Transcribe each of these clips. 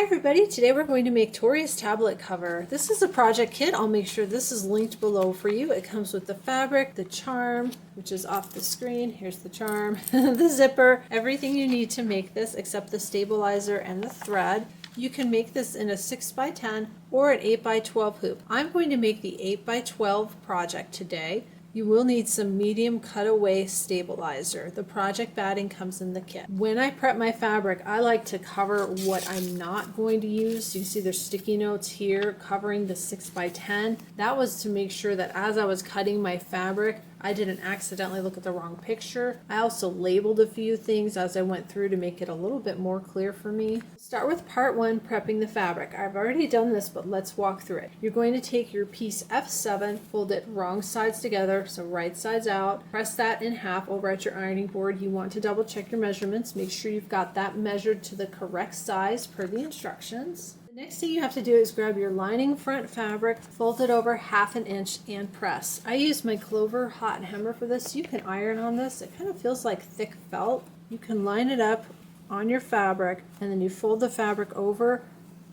everybody, today we're going to make Tori's tablet cover. This is a project kit. I'll make sure this is linked below for you. It comes with the fabric, the charm, which is off the screen. Here's the charm, the zipper, everything you need to make this except the stabilizer and the thread. You can make this in a 6x10 or an 8x12 hoop. I'm going to make the 8x12 project today. You will need some medium cutaway stabilizer. The project batting comes in the kit. When I prep my fabric, I like to cover what I'm not going to use. You can see there's sticky notes here covering the 6x10. That was to make sure that as I was cutting my fabric, I didn't accidentally look at the wrong picture. I also labeled a few things as I went through to make it a little bit more clear for me. Start with part 1, prepping the fabric. I've already done this, but let's walk through it. You're going to take your piece F7, fold it wrong sides together, so right sides out. Press that in half over at your ironing board. You want to double check your measurements. Make sure you've got that measured to the correct size per the instructions. Next thing you have to do is grab your lining front fabric, fold it over 1/2 inch and press. I use my Clover hot hammer for this. You can iron on this. It kind of feels like thick felt. You can line it up on your fabric and then you fold the fabric over.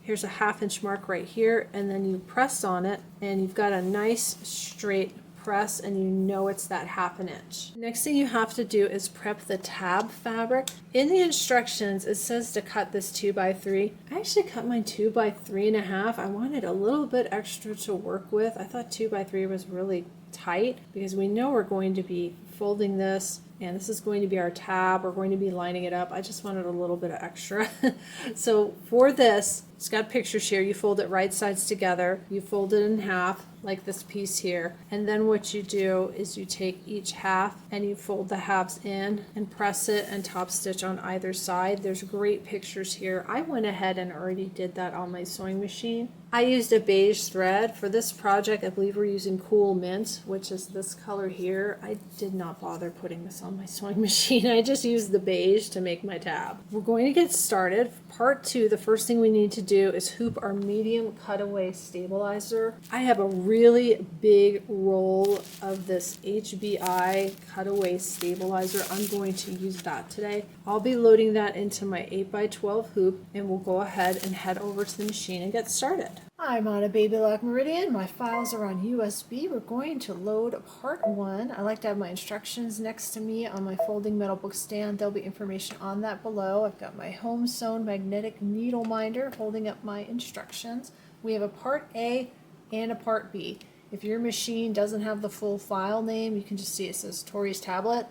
Here's a 1/2 inch mark right here, and then you press on it and you've got a nice straight press, and you know it's that 1/2 inch. Next thing you have to do is prep the tab fabric. In the instructions it says to cut this 2x3. I actually cut mine 2x3.5. I wanted a little bit extra to work with. I thought 2x3 was really tight because we know we're going to be folding this and this is going to be our tab. We're going to be lining it up. I just wanted a little bit of extra. So for this, it's got pictures here. You fold it right sides together. You fold it in half like this piece here. And then what you do is you take each half and you fold the halves in and press it and top stitch on either side. There's great pictures here. I went ahead and already did that on my sewing machine. I used a beige thread. For this project, I believe we're using Cool Mint, which is this color here. I did not bother putting this on my sewing machine. I just used the beige to make my tab. We're going to get started. Part 2, the first thing we need to do is hoop our medium cutaway stabilizer. I have a really big roll of this HBI cutaway stabilizer. I'm going to use that today. I'll be loading that into my 8x12 hoop, and we'll go ahead and head over to the machine and get started. I'm on a Baby Lock Meridian. My files are on USB. We're going to load part 1. I like to have my instructions next to me on my folding metal book stand. There'll be information on that below. I've got my home sewn magnetic needle minder holding up my instructions. We have a part A and a part B. If your machine doesn't have the full file name, you can just see it says Tori's tablet.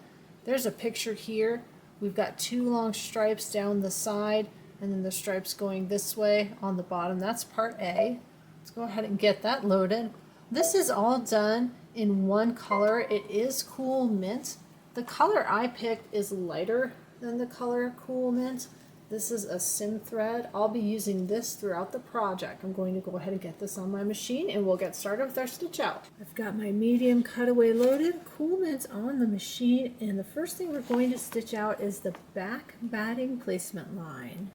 There's a picture here. We've got 2 long stripes down the side, and then the stripes going this way on the bottom. That's part A. Let's go ahead and get that loaded. This is all done in one color. It is Cool Mint. The color I picked is lighter than the color Cool Mint. This is a sim thread. I'll be using this throughout the project. I'm going to go ahead and get this on my machine and we'll get started with our stitch out. I've got my medium cutaway loaded, Cool Mint on the machine, and the first thing we're going to stitch out is the back batting placement line.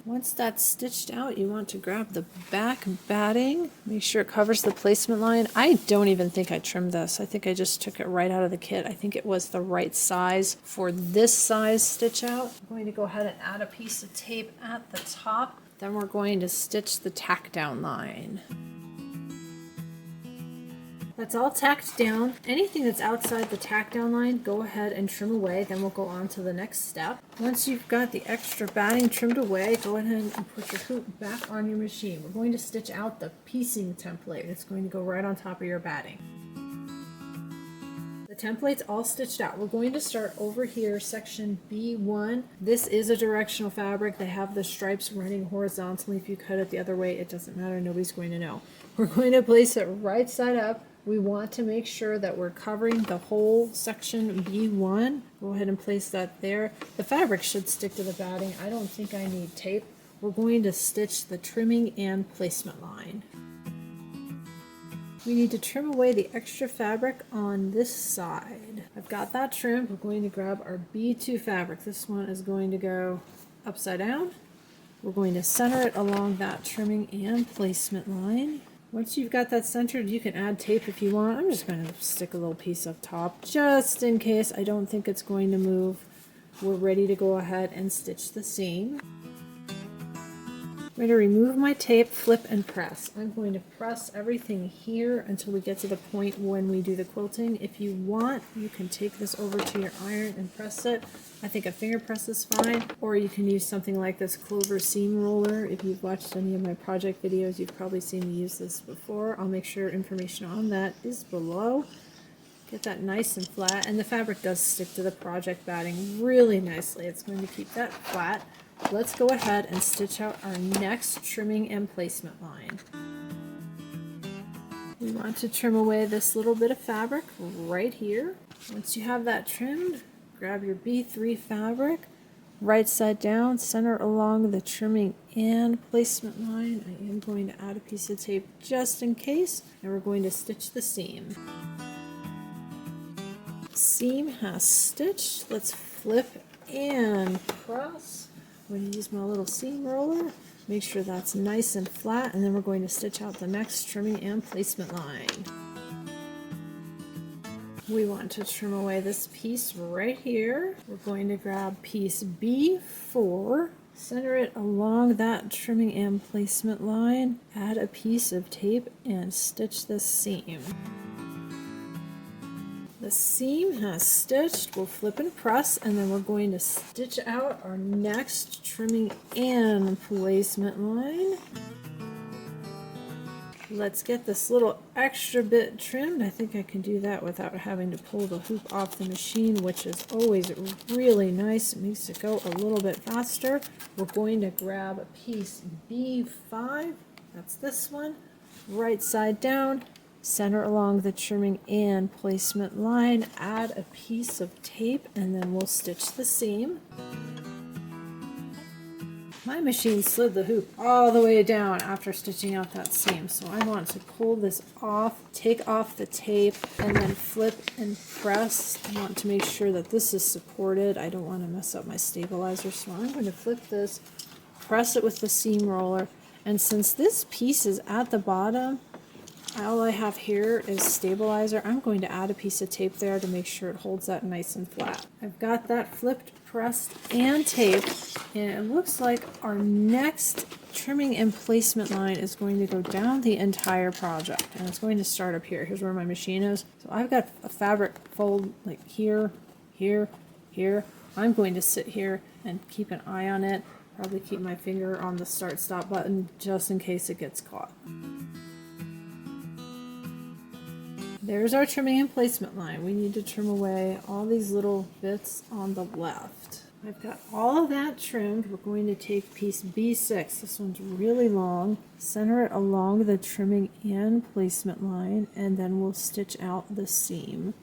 Once that's stitched out, you want to grab the back batting, make sure it covers the placement line. I don't even think I trimmed this. I think I just took it right out of the kit. I think it was the right size for this size stitch out. I'm going to go ahead and add a piece of tape at the top. Then we're going to stitch the tack down line. That's all tacked down. Anything that's outside the tack down line, go ahead and trim away. Then we'll go on to the next step. Once you've got the extra batting trimmed away, go ahead and put your hoop back on your machine. We're going to stitch out the piecing template. It's going to go right on top of your batting. The template's all stitched out. We're going to start over here, section B1. This is a directional fabric. They have the stripes running horizontally. If you cut it the other way, it doesn't matter. Nobody's going to know. We're going to place it right side up. We want to make sure that we're covering the whole section B1. Go ahead and place that there. The fabric should stick to the batting. I don't think I need tape. We're going to stitch the trimming and placement line. We need to trim away the extra fabric on this side. I've got that trimmed. We're going to grab our B2 fabric. This one is going to go upside down. We're going to center it along that trimming and placement line. Once you've got that centered, you can add tape if you want. I'm just going to stick a little piece up top just in case. I don't think it's going to move. we're ready to go ahead and stitch the seam. I'm going to remove my tape, flip and press. I'm going to press everything here until we get to the point when we do the quilting. If you want, you can take this over to your iron and press it. I think a finger press is fine, or you can use something like this Clover seam roller. If you've watched any of my project videos, you've probably seen me use this before. I'll make sure information on that is below. Get that nice and flat, and the fabric does stick to the project batting really nicely. It's going to keep that flat. Let's go ahead and stitch out our next trimming and placement line. We want to trim away this little bit of fabric right here. Once you have that trimmed, grab your B3 fabric, right side down, center along the trimming and placement line. I am going to add a piece of tape just in case, and we're going to stitch the seam. Seam has stitched. Let's flip and press. I'm going to use my little seam roller, make sure that's nice and flat, and then we're going to stitch out the next trimming and placement line. We want to trim away this piece right here. We're going to grab piece B4, center it along that trimming and placement line, add a piece of tape, and stitch this seam. The seam has stitched. We'll flip and press, and then we're going to stitch out our next trimming and placement line. Let's get this little extra bit trimmed. I think I can do that without having to pull the hoop off the machine, which is always really nice. It makes it go a little bit faster. We're going to grab piece B5, that's this one, right side down, center along the trimming and placement line, add a piece of tape, and then we'll stitch the seam. My machine slid the hoop all the way down after stitching out that seam, so I want to pull this off, take off the tape, and then flip and press. I want to make sure that this is supported. I don't want to mess up my stabilizer, so I'm going to flip this, press it with the seam roller, and since this piece is at the bottom, all I have here is stabilizer. I'm going to add a piece of tape there to make sure it holds that nice and flat. I've got that flipped, pressed, and taped, and it looks like our next trimming and placement line is going to go down the entire project, and it's going to start up here. Here's where my machine is. So I've got a fabric fold like here, here, here. I'm going to sit here and keep an eye on it, probably keep my finger on the start stop button just in case it gets caught. There's our trimming and placement line. We need to trim away all these little bits on the left. I've got all of that trimmed. We're going to take piece B6. This one's really long. Center it along the trimming and placement line, and then we'll stitch out the seam.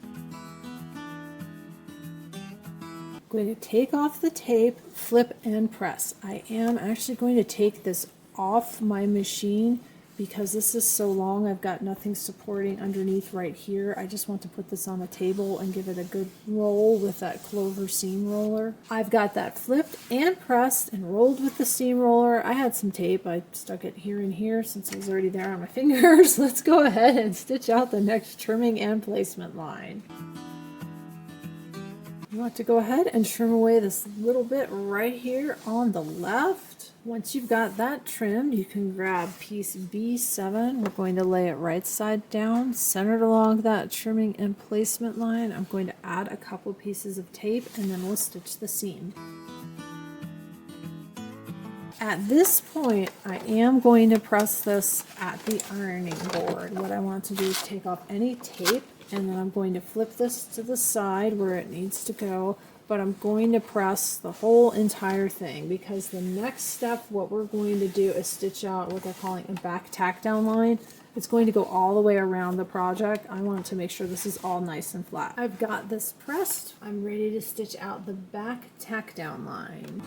I'm going to take off the tape, flip and press. I am actually going to take this off my machine because this is so long. I've got nothing supporting underneath right here. I just want to put this on a table and give it a good roll with that Clover seam roller. I've got that flipped and pressed and rolled with the seam roller. I had some tape. I stuck it here and here since it was already there on my fingers. Let's go ahead and stitch out the next trimming and placement line. You want to go ahead and trim away this little bit right here on the left. Once you've got that trimmed, you can grab piece B7. We're going to lay it right side down, centered along that trimming and placement line. I'm going to add a couple pieces of tape, and then we'll stitch the seam. At this point, I am going to press this at the ironing board. What I want to do is take off any tape, and then I'm going to flip this to the side where it needs to go, but I'm going to press the whole entire thing because the next step, what we're going to do is stitch out what they're calling a back tack down line. It's going to go all the way around the project. I want to make sure this is all nice and flat. I've got this pressed. I'm ready to stitch out the back tack down line.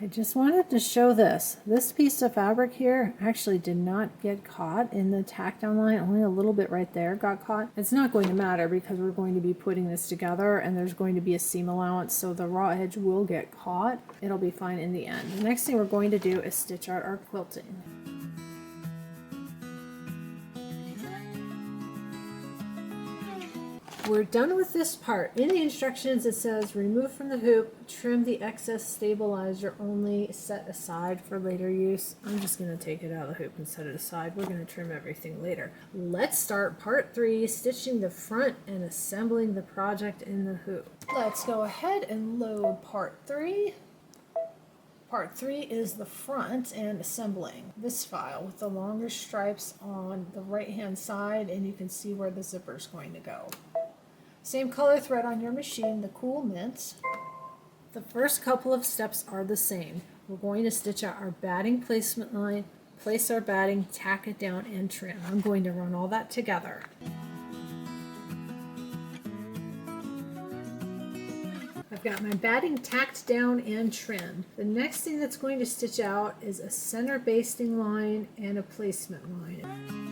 I just wanted to show this. This piece of fabric here actually did not get caught in the tack down line. Only a little bit right there got caught. It's not going to matter because we're going to be putting this together and there's going to be a seam allowance, so the raw edge will get caught. It'll be fine in the end. The next thing we're going to do is stitch out our quilting. we're done with this part. In the instructions it says remove from the hoop, trim the excess stabilizer only, set aside for later use. I'm just going to take it out of the hoop and set it aside. We're going to trim everything later. Let's start part 3, stitching the front and assembling the project in the hoop. Let's go ahead and load part 3. Part 3 is the front and assembling this file with the longer stripes on the right hand side, and you can see where the zipper is going to go. Same color thread on your machine, the cool mint. The first couple of steps are the same. We're going to stitch out our batting placement line, place our batting, tack it down, and trim. I'm going to run all that together. I've got my batting tacked down and trimmed. The next thing that's going to stitch out is a center basting line and a placement line.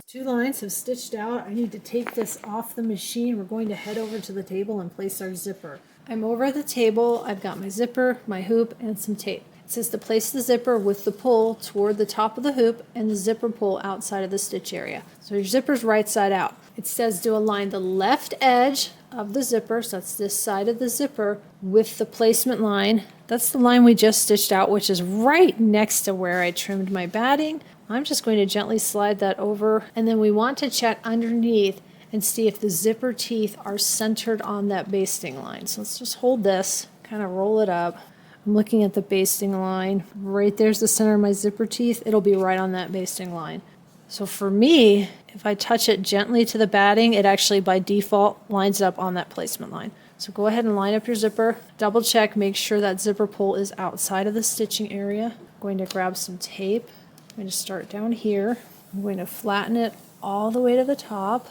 2 lines have stitched out. I need to take this off the machine. We're going to head over to the table and place our zipper. I'm over at the table. I've got my zipper, my hoop, and some tape. It says to place the zipper with the pull toward the top of the hoop and the zipper pull outside of the stitch area. So your zipper's right side out. It says to align the left edge of the zipper, so that's this side of the zipper, with the placement line. That's the line we just stitched out, which is right next to where I trimmed my batting. I'm just going to gently slide that over, and then we want to check underneath and see if the zipper teeth are centered on that basting line. So let's just hold this, kind of roll it up. I'm looking at the basting line. Right there's the center of my zipper teeth. It'll be right on that basting line. So for me, if I touch it gently to the batting, it actually by default lines up on that placement line. So go ahead and line up your zipper, double check, make sure that zipper pull is outside of the stitching area. I'm going to grab some tape. I'm going to start down here. I'm going to flatten it all the way to the top.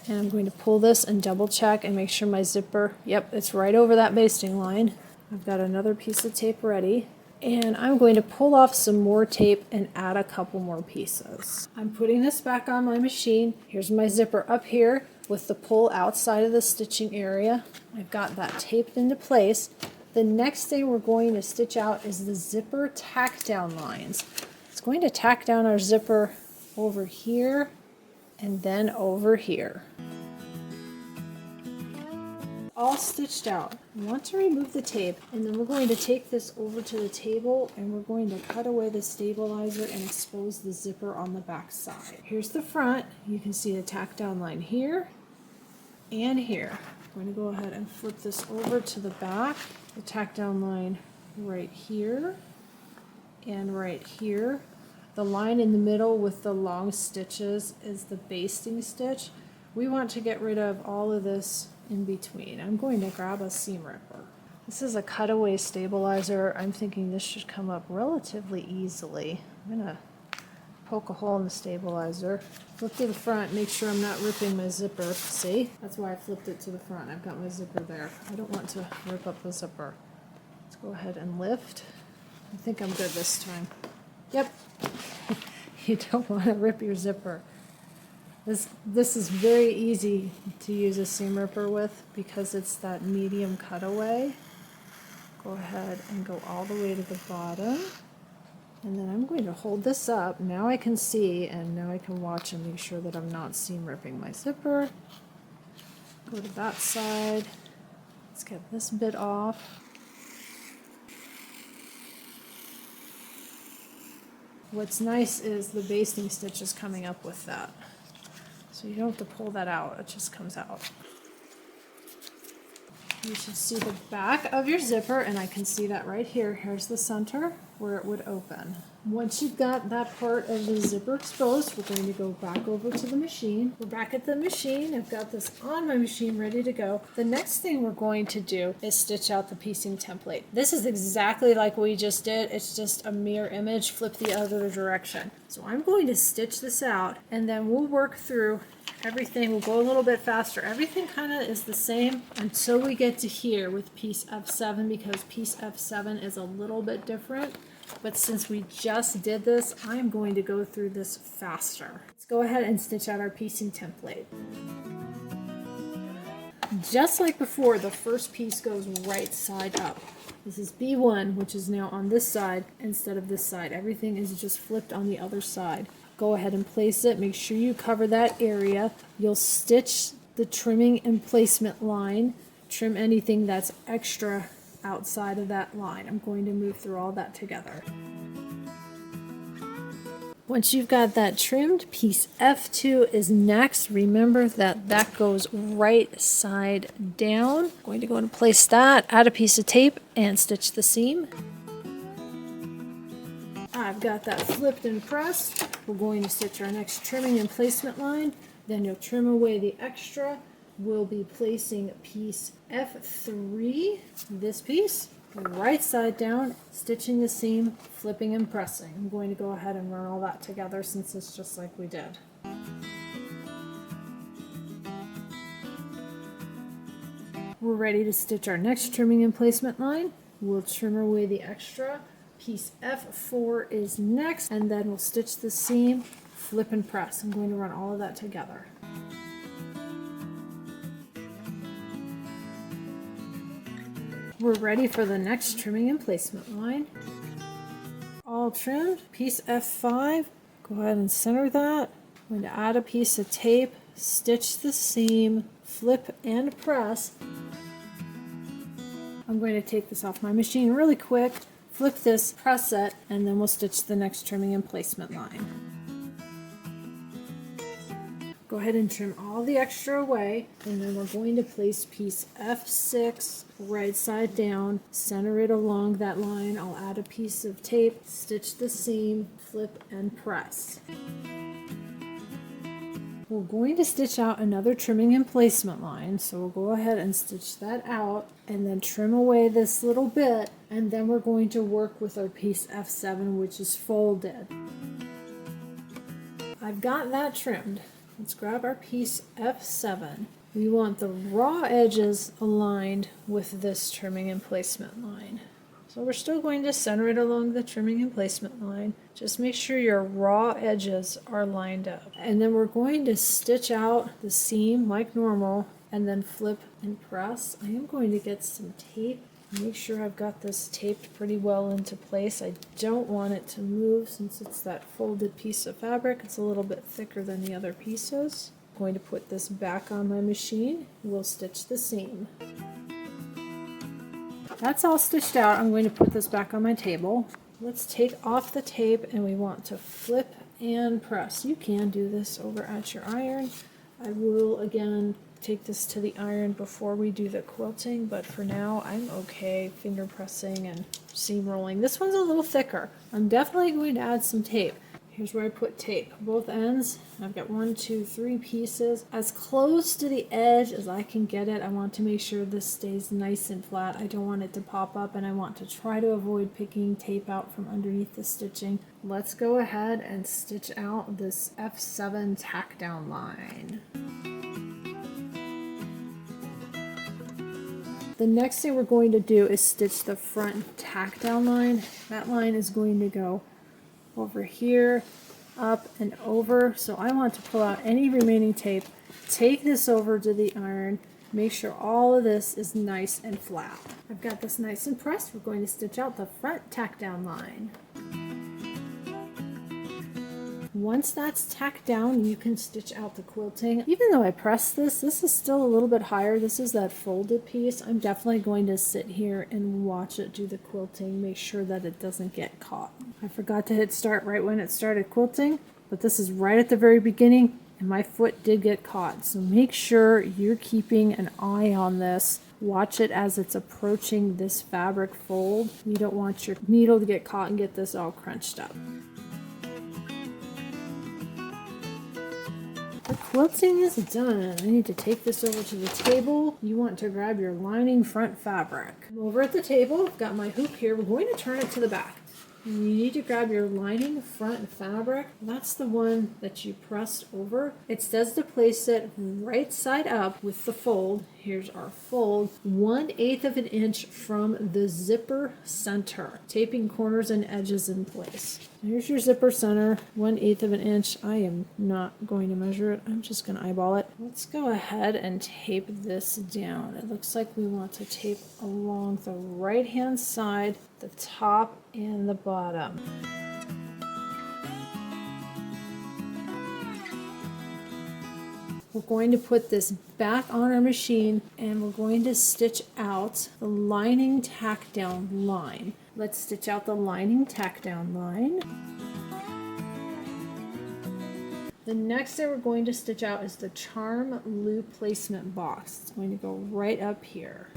And I'm going to pull this and double check and make sure my zipper, yep, it's right over that basting line. I've got another piece of tape ready. And I'm going to pull off some more tape and add a couple more pieces. I'm putting this back on my machine. Here's my zipper up here with the pull outside of the stitching area. I've got that taped into place. The next thing we're going to stitch out is the zipper tack down lines. It's going to tack down our zipper over here and then over here. All stitched out. We want to remove the tape, and then we're going to take this over to the table and we're going to cut away the stabilizer and expose the zipper on the back side. Here's the front. You can see the tack down line here and here. I'm going to go ahead and flip this over to the back. The tack down line right here and right here. The line in the middle with the long stitches is the basting stitch. We want to get rid of all of this in between. I'm going to grab a seam ripper. This is a cutaway stabilizer. I'm thinking this should come up relatively easily. I'm going to poke a hole in the stabilizer, flip to the front, make sure I'm not ripping my zipper. See? That's why I flipped it to the front. I've got my zipper there. I don't want to rip up the zipper. Let's go ahead and lift. I think I'm good this time. Yep. You don't want to rip your zipper. This is very easy to use a seam ripper with because it's that medium cutaway. Go ahead and go all the way to the bottom. And then I'm going to hold this up. Now I can see, and now I can watch and make sure that I'm not seam ripping my zipper. Go to that side. Let's get this bit off. What's nice is the basting stitch is coming up with that. So you don't have to pull that out, it just comes out. You should see the back of your zipper, and I can see that right here. Here's the center where it would open. Once you've got that part of the zipper exposed, we're going to go back over to the machine. We're back at the machine. I've got this on my machine ready to go. The next thing we're going to do is stitch out the piecing template. This is exactly like we just did. It's just a mirror image, flip the other direction. So I'm going to stitch this out, and then we'll work through everything. We'll go a little bit faster. Everything kind of is the same until we get to here with piece F7, because piece F7 is a little bit different. But since we just did this, I'm going to go through this faster. Let's go ahead and stitch out our piecing template. Just like before, the first piece goes right side up. This is B1, which is now on this side instead of this side. Everything is just flipped on the other side. go ahead and place it. Make sure you cover that area. You'll stitch the trimming and placement line. Trim anything that's extra outside of that line. I'm going to move through all that together. Once you've got that trimmed, piece F2 is next. Remember that that goes right side down. I'm going to go and place that, add a piece of tape, and stitch the seam. I've got that flipped and pressed. We're going to stitch our next trimming and placement line. Then you'll trim away the extra. We'll be placing piece F3, this piece, right side down, stitching the seam, flipping and pressing. I'm going to go ahead and run all that together since it's just like we did. We're ready to stitch our next trimming and placement line. We'll trim away the extra. Piece F4 is next, and then we'll stitch the seam, flip and press. I'm going to run all of that together. We're ready for the next trimming and placement line. All trimmed. Piece F5, go ahead and center that. I'm going to add a piece of tape, stitch the seam, flip and press. I'm going to take this off my machine really quick, flip this, press it, and then we'll stitch the next trimming and placement line. Go ahead and trim all the extra away, and then we're going to place piece F6 right side down, center it along that line. I'll add a piece of tape, stitch the seam, flip and press. We're going to stitch out another trimming and placement line, so we'll go ahead and stitch that out and then trim away this little bit, and then we're going to work with our piece F7, which is folded. I've got that trimmed. Let's grab our piece F7. We want the raw edges aligned with this trimming and placement line. So we're still going to center it along the trimming and placement line. Just make sure your raw edges are lined up. And then we're going to stitch out the seam like normal and then flip and press. I am going to get some tape. Make sure I've got this taped pretty well into place. I don't want it to move since it's that folded piece of fabric. It's a little bit thicker than the other pieces. I'm going to put this back on my machine. We'll stitch the seam. That's all stitched out. I'm going to put this back on my table. Let's take off the tape and we want to flip and press. You can do this over at your iron. I will again take this to the iron before we do the quilting, but for now I'm okay finger pressing and seam rolling. This one's a little thicker. I'm definitely going to add some tape. Here's where I put tape. Both ends, I've got 1, 2, 3 pieces. As close to the edge as I can get it. I want to make sure this stays nice and flat. I don't want it to pop up, and I want to try to avoid picking tape out from underneath the stitching. Let's go ahead and stitch out this F7 tack down line. The next thing we're going to do is stitch the front tack down line. That line is going to go over here, up and over. So I want to pull out any remaining tape, take this over to the iron, make sure all of this is nice and flat. I've got this nice and pressed. We're going to stitch out the front tack down line. Once that's tacked down, you can stitch out the quilting. Even though I pressed this is still a little bit higher. This is that folded piece. I'm definitely going to sit here and watch it do the quilting, make sure that it doesn't get caught. I forgot to hit start right when it started quilting, but this is right at the very beginning, and my foot did get caught. So make sure you're keeping an eye on this. Watch it as it's approaching this fabric fold. You don't want your needle to get caught and get this all crunched up. The quilting is done. I need to take this over to the table. You want to grab your lining front fabric. I'm over at the table, I've got my hoop here. We're going to turn it to the back. And you need to grab your lining front fabric. That's the one that you pressed over. It says to place it right side up with the fold. Here's our fold. 1/8 of an inch from the zipper center. Taping corners and edges in place. Here's your zipper center. 1/8 of an inch. I am not going to measure it. I'm just going to eyeball it. Let's go ahead and tape this down. It looks like we want to tape along the right hand side, the top and the bottom. We're going to put this back on our machine and we're going to stitch out the lining tack down line. Let's stitch out the lining tack down line. The next thing we're going to stitch out is the charm loop placement box. It's going to go right up here.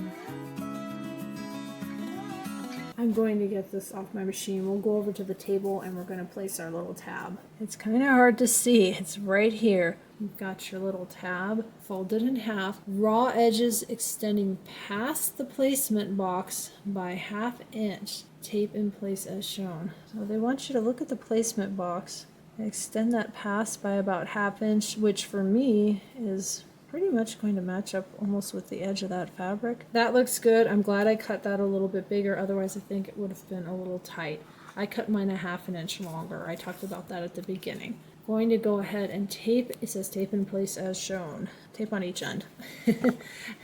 I'm going to get this off my machine. We'll go over to the table and we're going to place our little tab. It's kind of hard to see. It's right here. You've got your little tab folded in half. Raw edges extending past the placement box by 1/2 inch. Tape in place as shown. So they want you to look at the placement box and extend that past by about 1/2 inch, which for me is pretty much going to match up almost with the edge of that fabric. That looks good. I'm glad I cut that a little bit bigger, otherwise I think it would have been a little tight. I cut mine 1/2 inch longer. I talked about that at the beginning. Going to go ahead and tape, it says tape in place as shown. Tape on each end.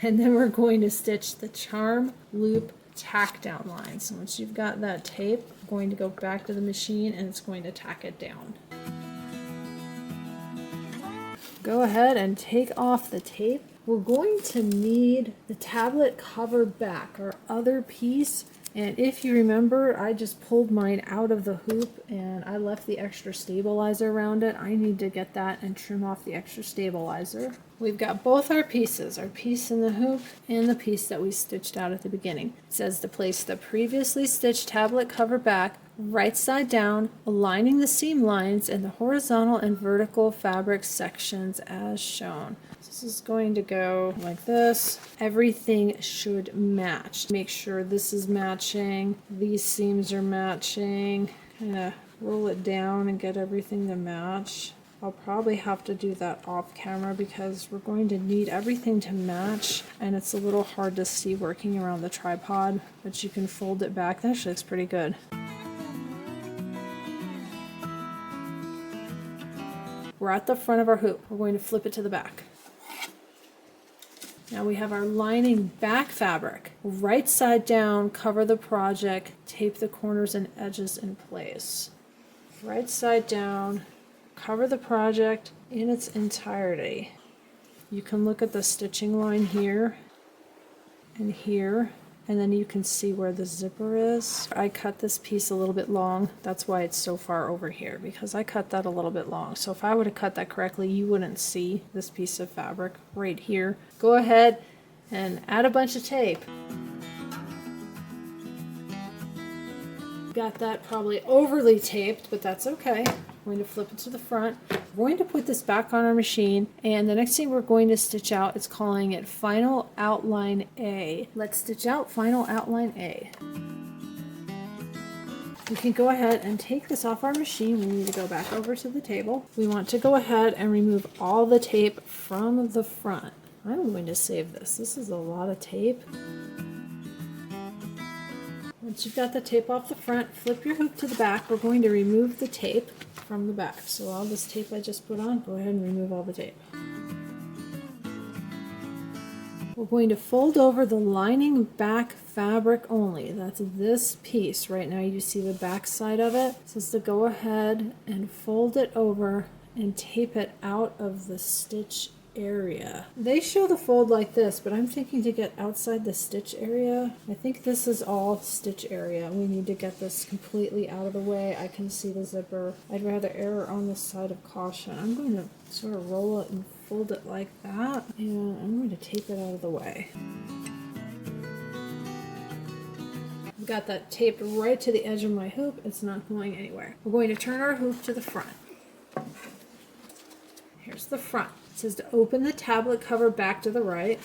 And then we're going to stitch the charm loop tack down line. So once you've got that tape, I'm going to go back to the machine and it's going to tack it down. Go ahead and take off the tape. We're going to need the tablet cover back, our other piece. And if you remember, I just pulled mine out of the hoop and I left the extra stabilizer around it. I need to get that and trim off the extra stabilizer. We've got both our pieces, our piece in the hoop and the piece that we stitched out at the beginning. It says to place the previously stitched tablet cover back right side down, aligning the seam lines in the horizontal and vertical fabric sections as shown. This is going to go like this. Everything should match. Make sure this is matching, these seams are matching. Kind of roll it down and get everything to match. I'll probably have to do that off camera because we're going to need everything to match and it's a little hard to see working around the tripod, but you can fold it back. That actually looks pretty good. We're at the front of our hoop. We're going to flip it to the back. Now we have our lining back fabric. Right side down, cover the project, tape the corners and edges in place. Right side down, cover the project in its entirety. You can look at the stitching line here and here, and then you can see where the zipper is. I cut this piece a little bit long. That's why it's so far over here, because I cut that a little bit long. So if I would have cut that correctly, you wouldn't see this piece of fabric right here. Go ahead and add a bunch of tape. Got that probably overly taped, but that's okay. I'm going to flip it to the front. We're going to put this back on our machine, and the next thing we're going to stitch out is calling it Final Outline A. Let's stitch out Final Outline A. We can go ahead and take this off our machine. We need to go back over to the table. We want to go ahead and remove all the tape from the front. I'm going to save this. This is a lot of tape. Once you've got the tape off the front, flip your hoop to the back. We're going to remove the tape from the back. So all this tape I just put on, go ahead and remove all the tape. We're going to fold over the lining back fabric only. That's this piece. Right now you see the back side of it. It says to go ahead and fold it over and tape it out of the stitch area. They show the fold like this, but I'm thinking to get outside the stitch area. I think this is all stitch area. We need to get this completely out of the way. I can see the zipper. I'd rather err on the side of caution. I'm going to sort of roll it and fold it like that, and I'm going to tape it out of the way. I've got that taped right to the edge of my hoop. It's not going anywhere. We're going to turn our hoop to the front. Here's the front. It says to open the tablet cover back to the right,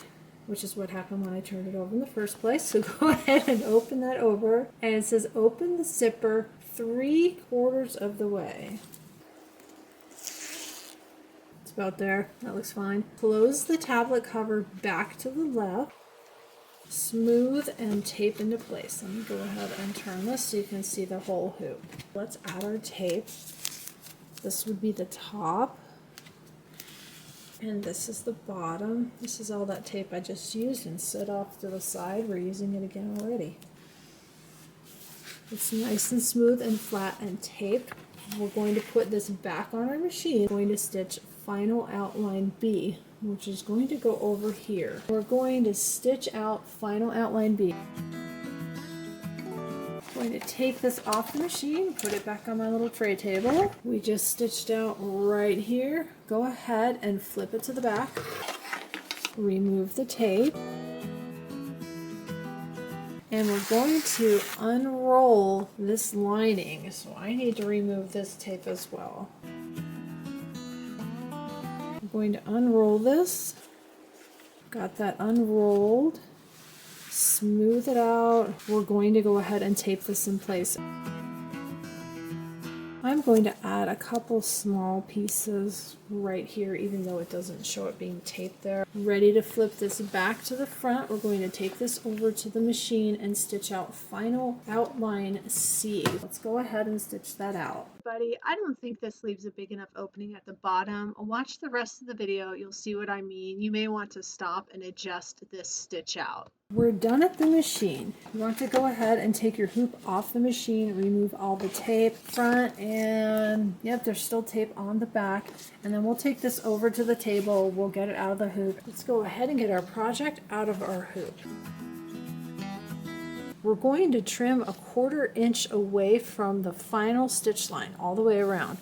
which is what happened when I turned it over in the first place. So go ahead and open that over. And it says open the zipper 3/4 of the way. It's about there. That looks fine. Close the tablet cover back to the left. Smooth and tape into place. Let me go ahead and turn this so you can see the whole hoop. Let's add our tape. This would be the top. And this is the bottom. This is all that tape I just used and set off to the side. We're using it again already. It's nice and smooth and flat and taped. We're going to put this back on our machine. We're going to stitch Final Outline B. which is going to go over here. We're going to stitch out final outline B. I'm going to take this off the machine, put it back on my little tray table. We just stitched out right here. Go ahead and flip it to the back. Remove the tape. And we're going to unroll this lining. So I need to remove this tape as well. I'm going to unroll this. Got that unrolled. Smooth it out. We're going to go ahead and tape this in place. I'm going to add a couple small pieces right here, even though it doesn't show it being taped there. Ready to flip this back to the front. We're going to take this over to the machine and stitch out final outline C. Let's go ahead and stitch that out. Buddy, I don't think this leaves a big enough opening at the bottom. Watch the rest of the video. You'll see what I mean. You may want to stop and adjust this stitch out. We're done at the machine. You want to go ahead and take your hoop off the machine, remove all the tape, front, and yep, there's still tape on the back. And then we'll take this over to the table. We'll get it out of the hoop. Let's go ahead and get our project out of our hoop. We're going to trim a 1/4 inch away from the final stitch line all the way around.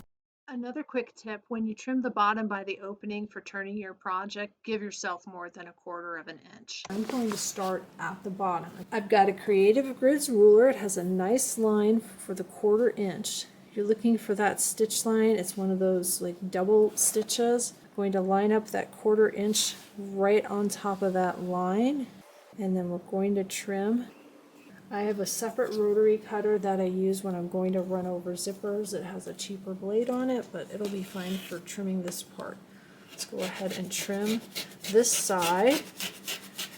Another quick tip, when you trim the bottom by the opening for turning your project, give yourself more than 1/4 inch. I'm going to start at the bottom. I've got a Creative Grids ruler. It has a nice line for the 1/4 inch. You're looking for that stitch line. It's one of those like double stitches. I'm going to line up that 1/4 inch right on top of that line, and then we're going to trim. I have a separate rotary cutter that I use when I'm going to run over zippers. It has a cheaper blade on it, but it'll be fine for trimming this part. Let's go ahead and trim this side,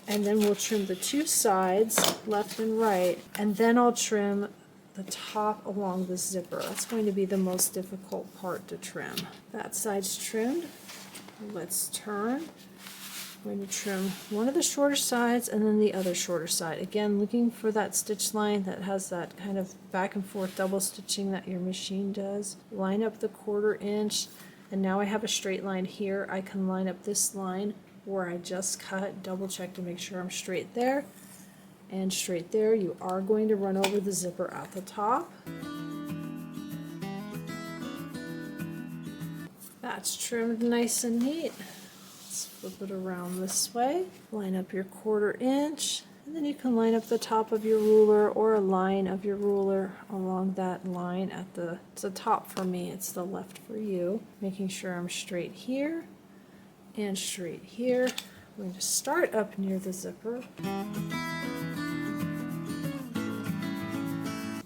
and then we'll trim the 2 sides, left and right, and then I'll trim the top along the zipper. That's going to be the most difficult part to trim. That side's trimmed. Let's turn. I'm going to trim one of the shorter sides and then the other shorter side. Again, looking for that stitch line that has that kind of back and forth double stitching that your machine does. Line up the 1/4 inch, and now I have a straight line here. I can line up this line where I just cut, double check to make sure I'm straight there and straight there. You are going to run over the zipper at the top. That's trimmed nice and neat. Flip it around this way, line up your 1/4 inch, and then you can line up the top of your ruler or a line of your ruler along that line at it's the top for me, it's the left for you. Making sure I'm straight here and straight here. I'm going to start up near the zipper.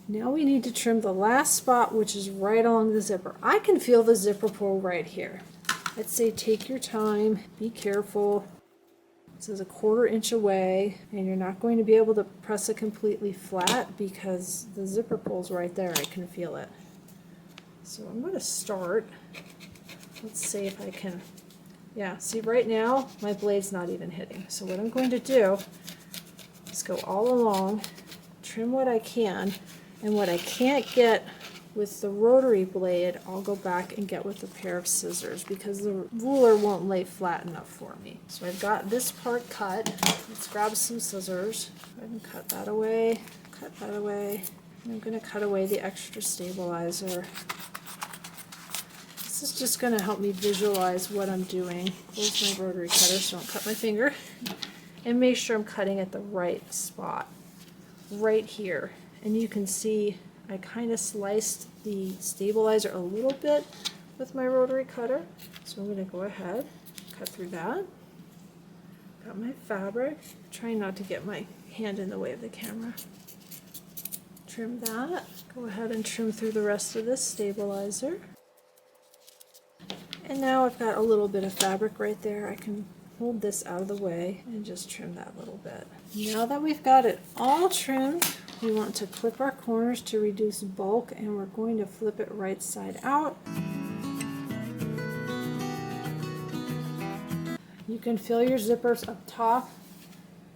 Now we need to trim the last spot, which is right along the zipper. I can feel the zipper pull right here. I'd say take your time, be careful. This is a 1/4 inch away, and you're not going to be able to press it completely flat because the zipper pulls right there. I can feel it. So I'm going to start. Let's see if I can. Yeah, see right now my blade's not even hitting. So what I'm going to do is go all along, trim what I can, and what I can't get with the rotary blade, I'll go back and get with a pair of scissors because the ruler won't lay flat enough for me. So I've got this part cut. Let's grab some scissors. Go ahead and cut that away, cut that away. And I'm going to cut away the extra stabilizer. This is just going to help me visualize what I'm doing. Close my rotary cutter so I don't cut my finger. And make sure I'm cutting at the right spot. Right here. And you can see I kind of sliced the stabilizer a little bit with my rotary cutter. So I'm going to go ahead, cut through that. Got my fabric. Trying not to get my hand in the way of the camera. Trim that. Go ahead and trim through the rest of this stabilizer. And now I've got a little bit of fabric right there. I can hold this out of the way and just trim that little bit. Now that we've got it all trimmed, we want to clip our corners to reduce bulk, and we're going to flip it right side out. You can fill your zippers up top.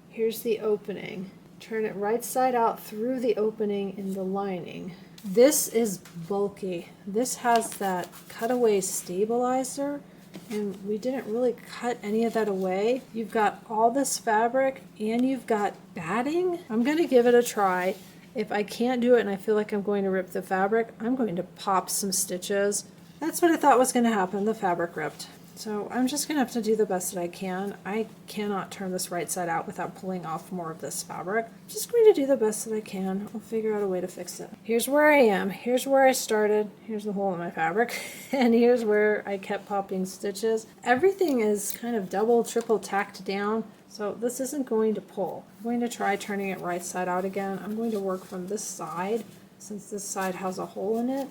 Here's the opening. Turn it right side out through the opening in the lining. This is bulky. This has that cutaway stabilizer, and we didn't really cut any of that away. You've got all this fabric and you've got batting. I'm going to give it a try. If I can't do it and I feel like I'm going to rip the fabric, I'm going to pop some stitches. That's what I thought was going to happen. The fabric ripped. So I'm just going to have to do the best that I can. I cannot turn this right side out without pulling off more of this fabric. I'm just going to do the best that I can. I'll figure out a way to fix it. Here's where I am. Here's where I started. Here's the hole in my fabric. And here's where I kept popping stitches. Everything is kind of double, triple tacked down. So this isn't going to pull. I'm going to try turning it right side out again. I'm going to work from this side since this side has a hole in it.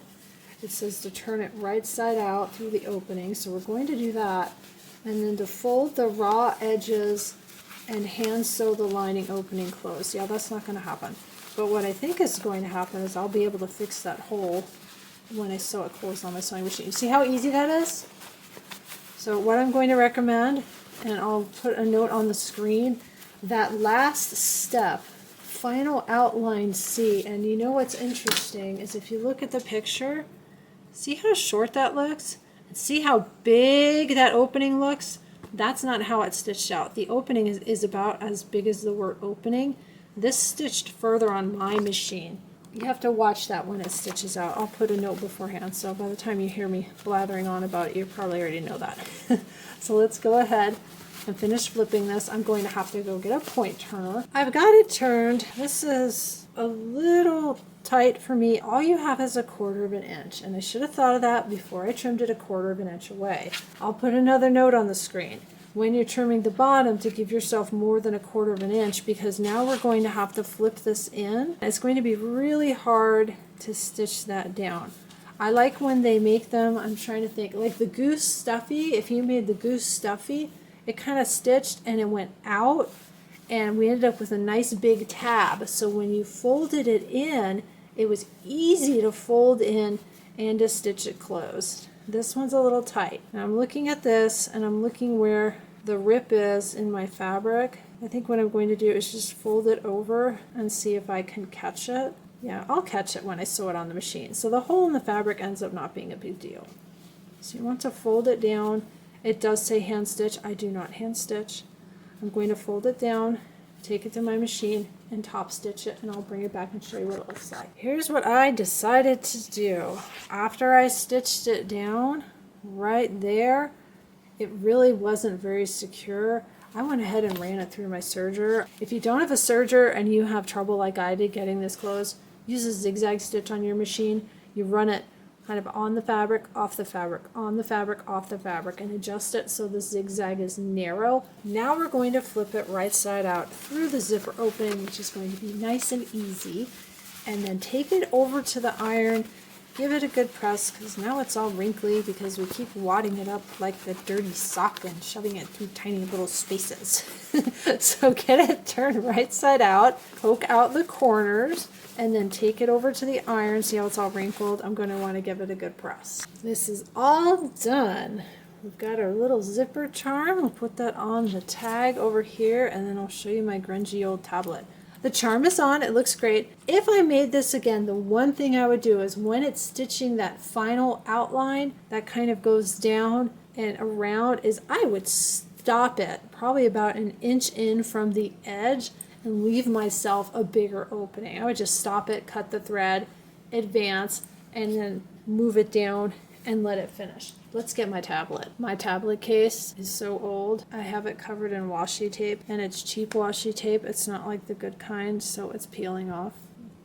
It says to turn it right side out through the opening, so we're going to do that. And then to fold the raw edges and hand sew the lining opening closed. Yeah, that's not going to happen. But what I think is going to happen is I'll be able to fix that hole when I sew it closed on my sewing machine. You see how easy that is? So what I'm going to recommend, and I'll put a note on the screen, that last step, final outline C, and you know what's interesting is if you look at the picture, see how short that looks? And see how big that opening looks? That's not how it's stitched out. The opening is about as big as the word opening. This stitched further on my machine. You have to watch that when it stitches out. I'll put a note beforehand, so by the time you hear me blathering on about it, you probably already know that. So let's go ahead and finish flipping this. I'm going to have to go get a point turner. I've got it turned. This is a little tight for me. All you have is 1/4 inch, and I should have thought of that before I trimmed it 1/4 inch away. I'll put another note on the screen when you're trimming the bottom to give yourself more than 1/4 inch, because now we're going to have to flip this in. It's going to be really hard to stitch that down. I like when they make them, I'm trying to think, like the Goose Stuffie. If you made the Goose Stuffie, it kind of stitched and it went out, and we ended up with a nice big tab. So when you folded it in, it was easy to fold in and to stitch it closed. This one's a little tight. Now I'm looking at this and I'm looking where the rip is in my fabric. I think what I'm going to do is just fold it over and see if I can catch it. Yeah, I'll catch it when I sew it on the machine. So the hole in the fabric ends up not being a big deal. So you want to fold it down. It does say hand stitch. I do not hand stitch. I'm going to fold it down, take it to my machine, and top stitch it, and I'll bring it back and show you what it looks like. Here's what I decided to do. After I stitched it down right there, it really wasn't very secure. I went ahead and ran it through my serger. If you don't have a serger and you have trouble like I did getting this closed, use a zigzag stitch on your machine. You run it kind of on the fabric, off the fabric, on the fabric, off the fabric, and adjust it so the zigzag is narrow. Now we're going to flip it right side out through the zipper opening, which is going to be nice and easy, and then take it over to the iron. Give it a good press, because now it's all wrinkly because we keep wadding it up like the dirty sock and shoving it through tiny little spaces. So get it turned right side out, poke out the corners, and then take it over to the iron. See how it's all wrinkled? I'm going to want to give it a good press. This is all done. We've got our little zipper charm. We'll put that on the tag over here, and then I'll show you my grungy old tablet. The charm is on, it looks great. If I made this again, the one thing I would do is when it's stitching that final outline that kind of goes down and around, is I would stop it probably about 1 inch in from the edge and leave myself a bigger opening. I would just stop it, cut the thread, advance, and then move it down and let it finish. Let's get my tablet. My tablet case is so old. I have it covered in washi tape, and it's cheap washi tape. It's not like the good kind, so it's peeling off.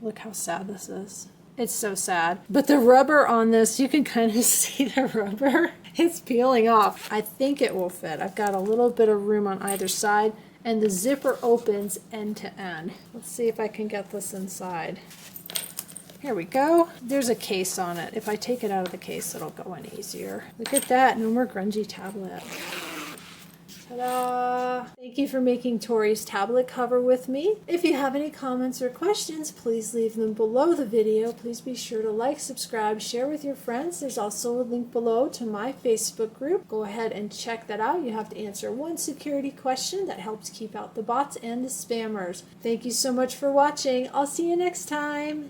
Look how sad this is. It's so sad. But the rubber on this, you can kind of see the rubber. It's peeling off. I think it will fit. I've got a little bit of room on either side, and the zipper opens end to end. Let's see if I can get this inside. Here we go. There's a case on it. If I take it out of the case, it'll go in easier. Look at that. No more grungy tablet. Ta-da! Thank you for making Tori's tablet cover with me. If you have any comments or questions, please leave them below the video. Please be sure to like, subscribe, share with your friends. There's also a link below to my Facebook group. Go ahead and check that out. You have to answer one security question that helps keep out the bots and the spammers. Thank you so much for watching. I'll see you next time.